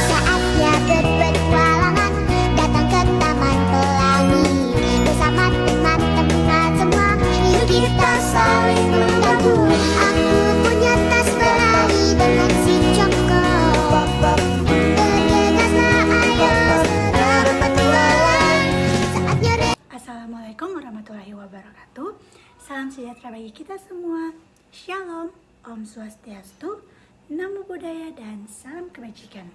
Saatnya berpetualangan, datang ke Taman Pelangi. Bersama teman-teman semua, yuk kita saling membantu. Aku punya tas berlari dengan si Joko. Bergegaslah ayo berpetualang. Saatnya Assalamualaikum warahmatullahi wabarakatuh. Salam sejahtera bagi kita semua. Shalom, Om Swastiastu, Namo Buddhaya, dan salam kebajikan.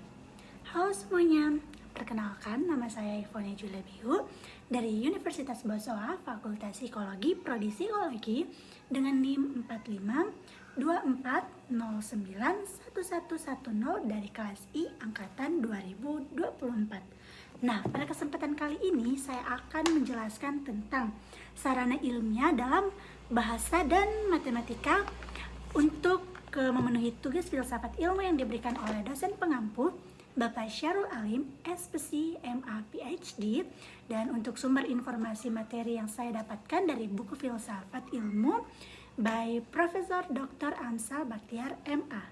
Halo semuanya, perkenalkan nama saya Ivone Julebiu dari Universitas Bosowa, Fakultas Psikologi, Prodi Psikologi dengan NIM 4524091110 dari kelas I angkatan 2024. Nah, pada kesempatan kali ini saya akan menjelaskan tentang sarana ilmiah dalam bahasa dan matematika untuk memenuhi tugas filsafat ilmu yang diberikan oleh dosen pengampu Bapak Syarul Alim, SPC, MA, PhD. Dan untuk sumber informasi materi yang saya dapatkan dari buku Filsafat Ilmu by Profesor Dr. Amsal Baktiar, MA.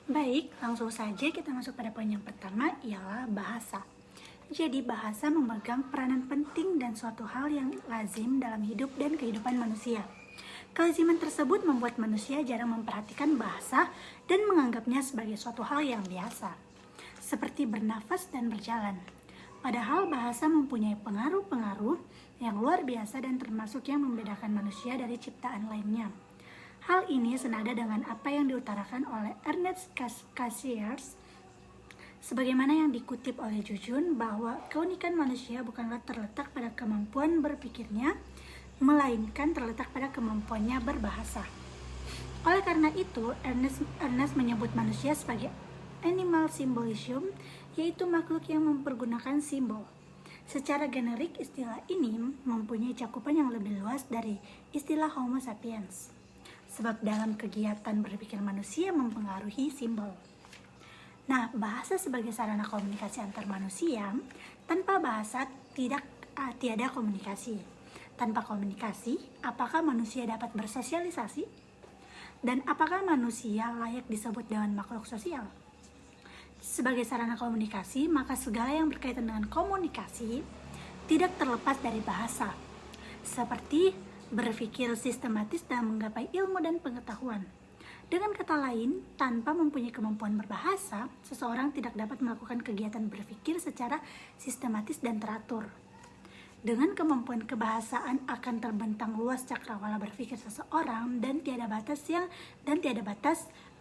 Baik, langsung saja kita masuk pada poin yang pertama, ialah bahasa. Jadi bahasa memegang peranan penting dan suatu hal yang lazim dalam hidup dan kehidupan manusia. Kelaziman tersebut membuat manusia jarang memperhatikan bahasa dan menganggapnya sebagai suatu hal yang biasa, seperti bernafas dan berjalan. Padahal bahasa mempunyai pengaruh-pengaruh yang luar biasa dan termasuk yang membedakan manusia dari ciptaan lainnya. Hal ini senada dengan apa yang diutarakan oleh Ernest Cassirer, sebagaimana yang dikutip oleh Jujun, bahwa keunikan manusia bukanlah terletak pada kemampuan berpikirnya, melainkan terletak pada kemampuannya berbahasa. Oleh karena itu, Ernest menyebut manusia sebagai animal symbolism, yaitu makhluk yang mempergunakan simbol. Secara generik, istilah ini mempunyai cakupan yang lebih luas dari istilah Homo sapiens, sebab dalam kegiatan berpikir manusia mempengaruhi simbol. Nah, bahasa sebagai sarana komunikasi antar manusia. Tanpa bahasa tiada komunikasi. Tanpa komunikasi, apakah manusia dapat bersosialisasi? Dan apakah manusia layak disebut dengan makhluk sosial? Sebagai sarana komunikasi, maka segala yang berkaitan dengan komunikasi tidak terlepas dari bahasa, seperti berpikir sistematis dalam menggapai ilmu dan pengetahuan. Dengan kata lain, tanpa mempunyai kemampuan berbahasa, seseorang tidak dapat melakukan kegiatan berpikir secara sistematis dan teratur. Dengan kemampuan kebahasaan akan terbentang luas cakrawala berpikir seseorang dan tiada batas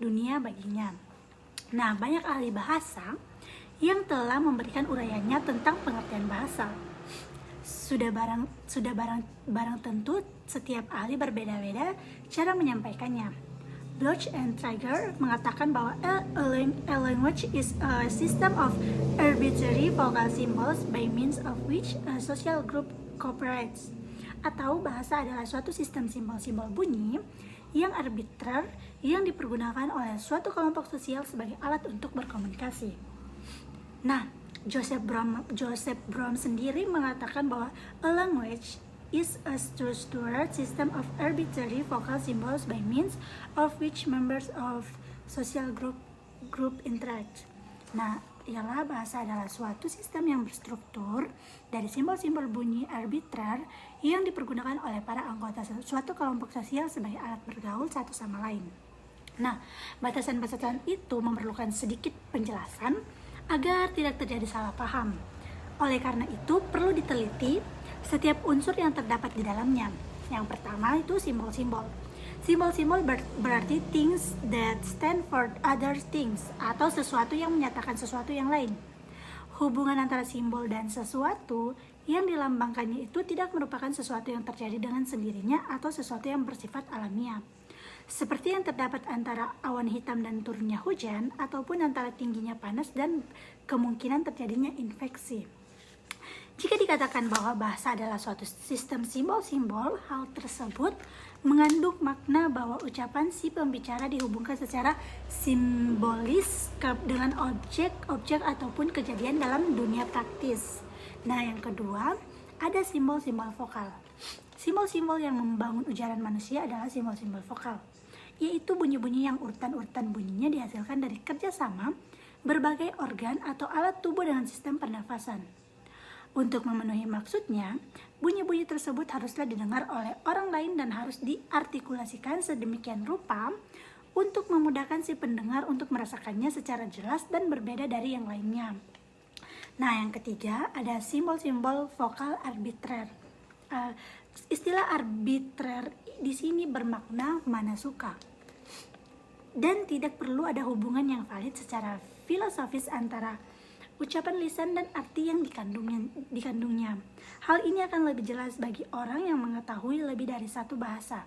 dunia baginya. Nah, banyak ahli bahasa yang telah memberikan uraiannya tentang pengertian bahasa. Sudah barang tentu setiap ahli berbeda-beda cara menyampaikannya. Bloch and Traeger mengatakan bahwa a language is a system of arbitrary vocal symbols by means of which a social group cooperates. Atau bahasa adalah suatu sistem simbol-simbol bunyi yang arbitrer yang dipergunakan oleh suatu kelompok sosial sebagai alat untuk berkomunikasi. Nah, Joseph Brom sendiri mengatakan bahwa a language is a structured system of arbitrary vocal symbols by means of which members of social group interact. Nah, ialah bahasa adalah suatu sistem yang berstruktur dari simbol-simbol bunyi arbitrer yang dipergunakan oleh para anggota suatu kelompok sosial sebagai alat bergaul satu sama lain. Nah, batasan-batasan itu memerlukan sedikit penjelasan agar tidak terjadi salah paham. Oleh karena itu, perlu diteliti setiap unsur yang terdapat di dalamnya. Yang pertama itu simbol-simbol. Simbol-simbol berarti things that stand for other things, atau sesuatu yang menyatakan sesuatu yang lain. Hubungan antara simbol dan sesuatu yang dilambangkannya itu tidak merupakan sesuatu yang terjadi dengan sendirinya atau sesuatu yang bersifat alamiah. Seperti yang terdapat antara awan hitam dan turunnya hujan, ataupun antara tingginya panas dan kemungkinan terjadinya infeksi. Jika dikatakan bahwa bahasa adalah suatu sistem simbol-simbol, hal tersebut mengandung makna bahwa ucapan si pembicara dihubungkan secara simbolis dengan objek ataupun kejadian dalam dunia praktis. Nah, yang kedua, ada simbol-simbol vokal. Simbol-simbol yang membangun ujaran manusia adalah simbol-simbol vokal. yaitu bunyi-bunyi yang urutan-urutan bunyinya dihasilkan dari kerjasama berbagai organ atau alat tubuh dengan sistem pernafasan. Untuk memenuhi maksudnya, bunyi-bunyi tersebut haruslah didengar oleh orang lain dan harus diartikulasikan sedemikian rupa untuk memudahkan si pendengar untuk merasakannya secara jelas dan berbeda dari yang lainnya. Nah, yang ketiga ada simbol-simbol vokal arbitrer. Istilah arbitrer di sini bermakna mana suka dan tidak perlu ada hubungan yang valid secara filosofis antara ucapan lisan dan arti yang dikandungnya. Hal ini akan lebih jelas bagi orang yang mengetahui lebih dari satu bahasa.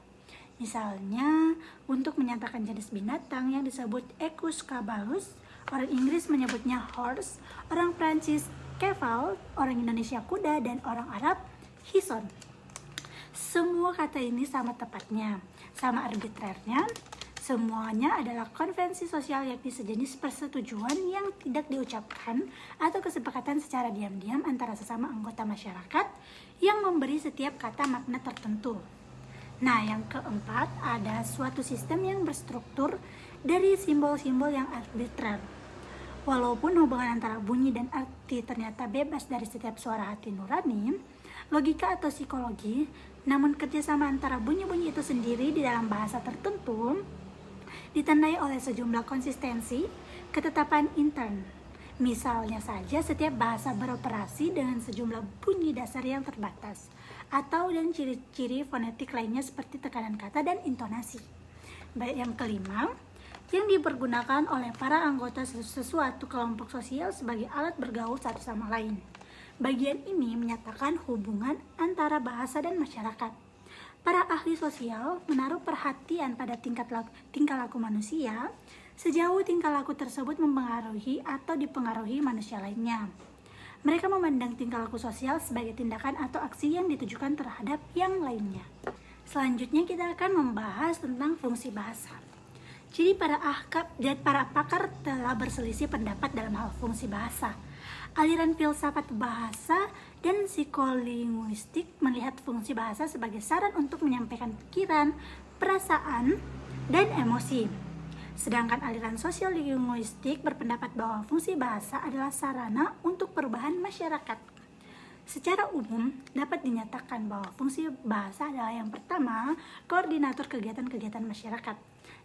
Misalnya, untuk menyatakan jenis binatang yang disebut Equus caballus, orang Inggris menyebutnya horse, orang Prancis cheval, orang Indonesia kuda, dan orang Arab hison. Semua kata ini sama tepatnya, sama arbitrernya. Semuanya adalah konvensi sosial, yakni sejenis persetujuan yang tidak diucapkan atau kesepakatan secara diam-diam antara sesama anggota masyarakat yang memberi setiap kata makna tertentu. Nah, yang keempat ada suatu sistem yang berstruktur dari simbol-simbol yang arbitrer. Walaupun hubungan antara bunyi dan arti ternyata bebas dari setiap suara hati nurani, logika atau psikologi, namun kerjasama antara bunyi-bunyi itu sendiri di dalam bahasa tertentu ditandai oleh sejumlah konsistensi, ketetapan intern. Misalnya saja setiap bahasa beroperasi dengan sejumlah bunyi dasar yang terbatas, atau dan ciri-ciri fonetik lainnya seperti tekanan kata dan intonasi. Baik, yang kelima, yang dipergunakan oleh para anggota sesuatu kelompok sosial sebagai alat bergaul satu sama lain. Bagian ini menyatakan hubungan antara bahasa dan masyarakat. Para ahli sosial menaruh perhatian pada tingkah laku manusia sejauh tingkah laku tersebut mempengaruhi atau dipengaruhi manusia lainnya. Mereka memandang tingkah laku sosial sebagai tindakan atau aksi yang ditujukan terhadap yang lainnya. Selanjutnya kita akan membahas tentang fungsi bahasa. Jadi para pakar telah berselisih pendapat dalam hal fungsi bahasa. Aliran filsafat bahasa dan psikolinguistik melihat fungsi bahasa sebagai saran untuk menyampaikan pikiran, perasaan, dan emosi. Sedangkan aliran sosiolinguistik berpendapat bahwa fungsi bahasa adalah sarana untuk perubahan masyarakat. Secara umum, dapat dinyatakan bahwa fungsi bahasa adalah yang pertama, koordinator kegiatan-kegiatan masyarakat.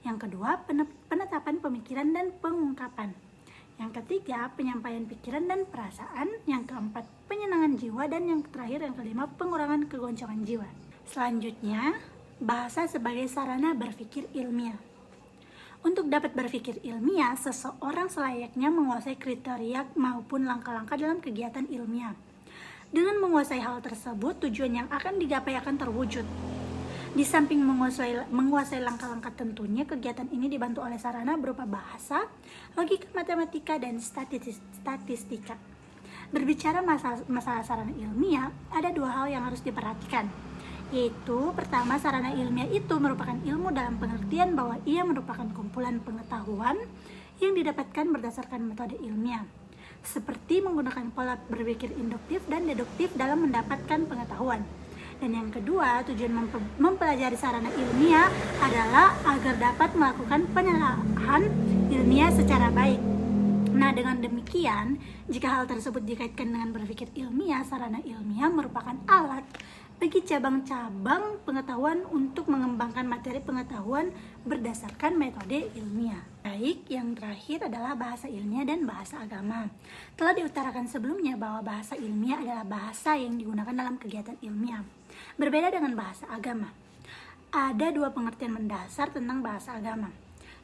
Yang kedua, penetapan pemikiran dan pengungkapan. Yang ketiga, penyampaian pikiran dan perasaan. Yang keempat, penyenangan jiwa. Dan yang terakhir, yang kelima, pengurangan kegoncangan jiwa. Selanjutnya, bahasa sebagai sarana berpikir ilmiah. Untuk dapat berpikir ilmiah, seseorang selayaknya menguasai kriteria maupun langkah-langkah dalam kegiatan ilmiah. Dengan menguasai hal tersebut, tujuan yang akan digapai akan terwujud. Di samping menguasai langkah-langkah tentunya, kegiatan ini dibantu oleh sarana berupa bahasa, logika matematika, dan statistika. Berbicara masalah sarana ilmiah, ada dua hal yang harus diperhatikan, yaitu pertama, sarana ilmiah itu merupakan ilmu dalam pengertian bahwa ia merupakan kumpulan pengetahuan yang didapatkan berdasarkan metode ilmiah, seperti menggunakan pola berpikir induktif dan deduktif dalam mendapatkan pengetahuan. Dan yang kedua, tujuan mempelajari sarana ilmiah adalah agar dapat melakukan penelaahan ilmiah secara baik. Nah, dengan demikian, jika hal tersebut dikaitkan dengan berpikir ilmiah, sarana ilmiah merupakan alat bagi cabang-cabang pengetahuan untuk mengembangkan materi pengetahuan berdasarkan metode ilmiah. Baik, yang terakhir adalah bahasa ilmiah dan bahasa agama. Telah diutarakan sebelumnya bahwa bahasa ilmiah adalah bahasa yang digunakan dalam kegiatan ilmiah. Berbeda dengan bahasa agama. Ada dua pengertian mendasar tentang bahasa agama.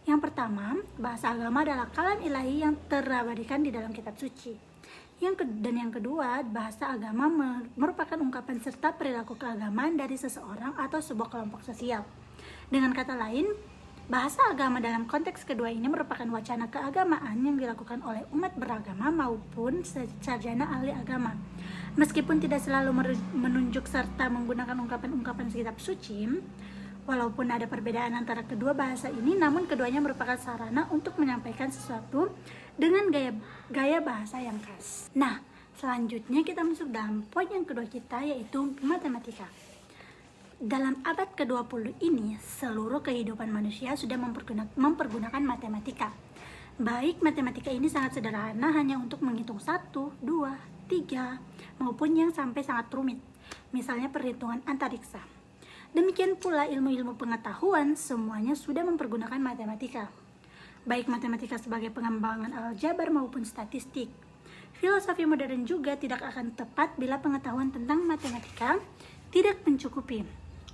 Yang pertama, bahasa agama adalah kalam ilahi yang terabadikan di dalam kitab suci. Yang kedua, bahasa agama merupakan ungkapan serta perilaku keagamaan dari seseorang atau sebuah kelompok sosial. Dengan kata lain, bahasa agama dalam konteks kedua ini merupakan wacana keagamaan yang dilakukan oleh umat beragama maupun sarjana ahli agama. Meskipun tidak selalu menunjuk serta menggunakan ungkapan-ungkapan kitab suci, walaupun ada perbedaan antara kedua bahasa ini, namun keduanya merupakan sarana untuk menyampaikan sesuatu dengan gaya bahasa yang khas. Nah, selanjutnya kita masuk dalam poin yang kedua kita, yaitu matematika. Dalam abad ke-20 ini, seluruh kehidupan manusia sudah mempergunakan matematika. Baik matematika ini sangat sederhana, hanya untuk menghitung 1, 2, 3, maupun yang sampai sangat rumit, misalnya perhitungan antariksa. Demikian pula ilmu-ilmu pengetahuan, semuanya sudah mempergunakan matematika. Baik matematika sebagai pengembangan aljabar maupun statistik. Filosofi modern juga tidak akan tepat bila pengetahuan tentang matematika tidak mencukupi.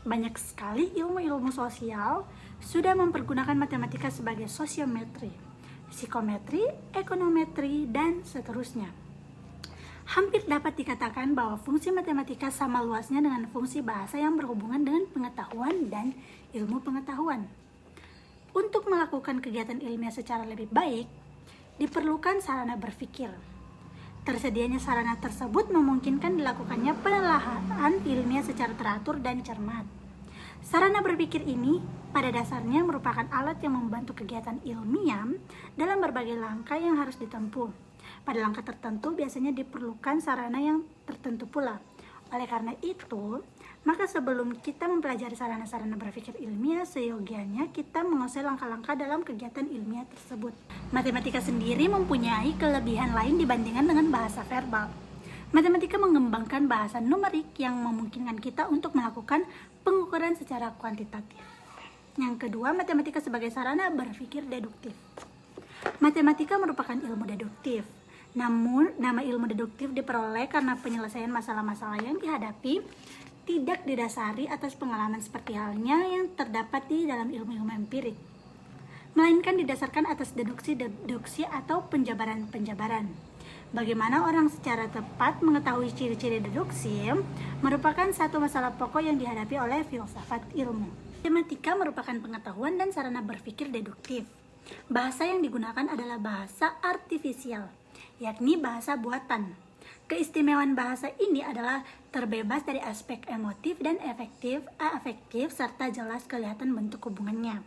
Banyak sekali ilmu-ilmu sosial sudah mempergunakan matematika sebagai sosiometri, psikometri, ekonometri, dan seterusnya. Hampir dapat dikatakan bahwa fungsi matematika sama luasnya dengan fungsi bahasa yang berhubungan dengan pengetahuan dan ilmu pengetahuan. Untuk melakukan kegiatan ilmiah secara lebih baik, diperlukan sarana berpikir. Tersedianya sarana tersebut memungkinkan dilakukannya penelaahan ilmiah secara teratur dan cermat. Sarana berpikir ini pada dasarnya merupakan alat yang membantu kegiatan ilmiah dalam berbagai langkah yang harus ditempuh. Pada langkah tertentu biasanya diperlukan sarana yang tertentu pula. Oleh karena itu, maka sebelum kita mempelajari sarana-sarana berpikir ilmiah, seyogianya kita menguasai langkah-langkah dalam kegiatan ilmiah tersebut. Matematika sendiri mempunyai kelebihan lain dibandingkan dengan bahasa verbal. Matematika mengembangkan bahasa numerik yang memungkinkan kita untuk melakukan pengukuran secara kuantitatif. Yang kedua, matematika sebagai sarana berpikir deduktif. Matematika merupakan ilmu deduktif. Namun, nama ilmu deduktif diperoleh karena penyelesaian masalah-masalah yang dihadapi tidak didasari atas pengalaman seperti halnya yang terdapat di dalam ilmu-ilmu empirik, melainkan didasarkan atas deduksi atau penjabaran. Bagaimana orang secara tepat mengetahui ciri-ciri deduksi merupakan satu masalah pokok yang dihadapi oleh filsafat ilmu. Matematika merupakan pengetahuan dan sarana berpikir deduktif. Bahasa yang digunakan adalah bahasa artifisial, yakni bahasa buatan. Keistimewaan bahasa ini adalah terbebas dari aspek emotif dan afektif serta jelas kelihatan bentuk hubungannya.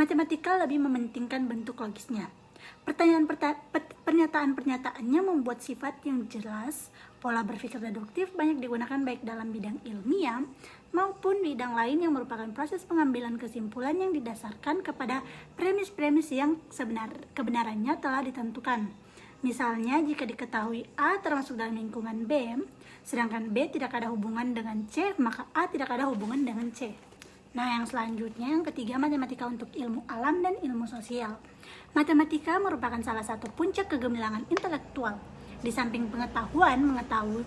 Matematika lebih mementingkan bentuk logisnya. Pernyataan-pernyataannya membuat sifat yang jelas. Pola berpikir deduktif banyak digunakan baik dalam bidang ilmiah maupun bidang lain yang merupakan proses pengambilan kesimpulan yang didasarkan kepada premis-premis yang kebenarannya telah ditentukan. Misalnya, jika diketahui A termasuk dalam lingkungan B, sedangkan B tidak ada hubungan dengan C, maka A tidak ada hubungan dengan C. Nah, yang selanjutnya, yang ketiga, matematika untuk ilmu alam dan ilmu sosial. Matematika merupakan salah satu puncak kegemilangan intelektual. Di samping pengetahuan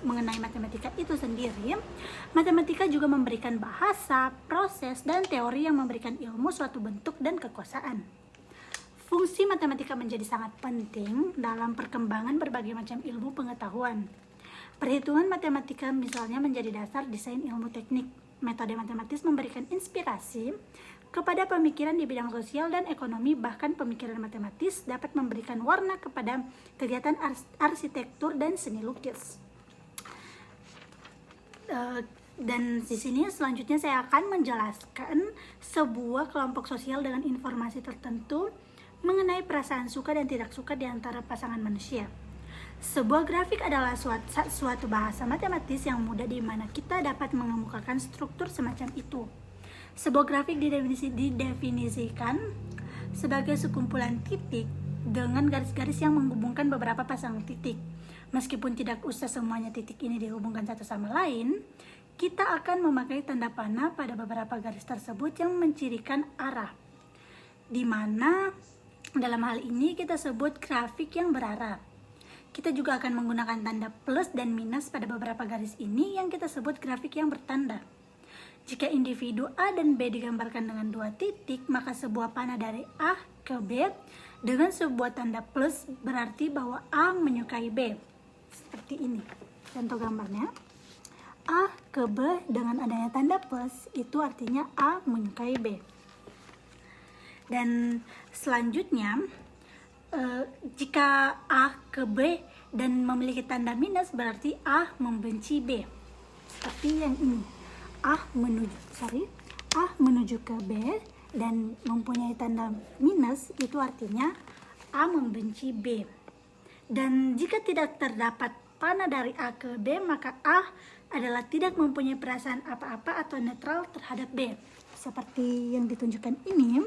mengenai matematika itu sendiri, matematika juga memberikan bahasa, proses, dan teori yang memberikan ilmu suatu bentuk dan kekuasaan. Fungsi matematika menjadi sangat penting dalam perkembangan berbagai macam ilmu pengetahuan. Perhitungan matematika misalnya menjadi dasar desain ilmu teknik. Metode matematis memberikan inspirasi kepada pemikiran di bidang sosial dan ekonomi, bahkan pemikiran matematis dapat memberikan warna kepada kegiatan arsitektur dan seni lukis. Dan di sini selanjutnya saya akan menjelaskan sebuah kelompok sosial dengan informasi tertentu mengenai perasaan suka dan tidak suka di antara pasangan manusia. Sebuah grafik adalah suatu bahasa matematis yang mudah di mana kita dapat mengemukakan struktur semacam itu. Sebuah grafik didefinisikan sebagai sekumpulan titik dengan garis-garis yang menghubungkan beberapa pasang titik. Meskipun tidak usah semuanya titik ini dihubungkan satu sama lain, kita akan memakai tanda panah pada beberapa garis tersebut yang mencirikan arah, di mana dalam hal ini kita sebut grafik yang berarah. Kita juga akan menggunakan tanda plus dan minus pada beberapa garis ini yang kita sebut grafik yang bertanda. Jika individu A dan B digambarkan dengan dua titik, maka sebuah panah dari A ke B dengan sebuah tanda plus berarti bahwa A menyukai B. Seperti ini contoh gambarnya. A ke B dengan adanya tanda plus itu artinya A menyukai B. Dan selanjutnya, jika A ke B dan memiliki tanda minus berarti A membenci B. Seperti yang ini. A menuju ke B dan mempunyai tanda minus itu artinya A membenci B. Dan jika tidak terdapat panah dari A ke B, maka A adalah tidak mempunyai perasaan apa-apa atau netral terhadap B. Seperti yang ditunjukkan ini,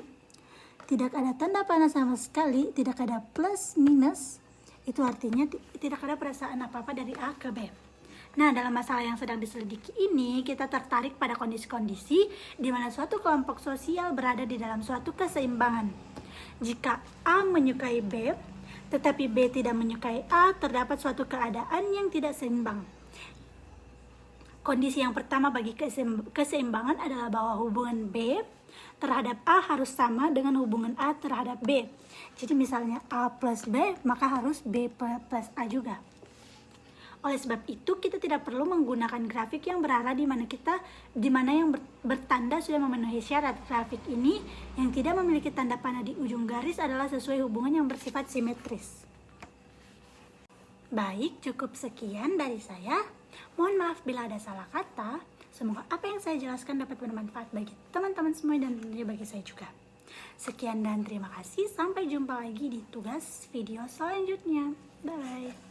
tidak ada tanda panah sama sekali, tidak ada plus minus, itu artinya tidak ada perasaan apa-apa dari A ke B. Nah, dalam masalah yang sedang diselidiki ini, kita tertarik pada kondisi-kondisi di mana suatu kelompok sosial berada di dalam suatu keseimbangan. Jika A menyukai B, tetapi B tidak menyukai A, terdapat suatu keadaan yang tidak seimbang. Kondisi yang pertama bagi keseimbangan adalah bahwa hubungan B terhadap A harus sama dengan hubungan A terhadap B. Jadi misalnya A plus B, maka harus B plus A juga. Oleh sebab itu, kita tidak perlu menggunakan grafik yang berarah di mana yang bertanda sudah memenuhi syarat. Grafik ini yang tidak memiliki tanda panah di ujung garis adalah sesuai hubungan yang bersifat simetris. Baik, cukup sekian dari saya. Mohon maaf bila ada salah kata. Semoga apa yang saya jelaskan dapat bermanfaat bagi teman-teman semua dan tentunya bagi saya juga. Sekian dan terima kasih. Sampai jumpa lagi di tugas video selanjutnya. Bye.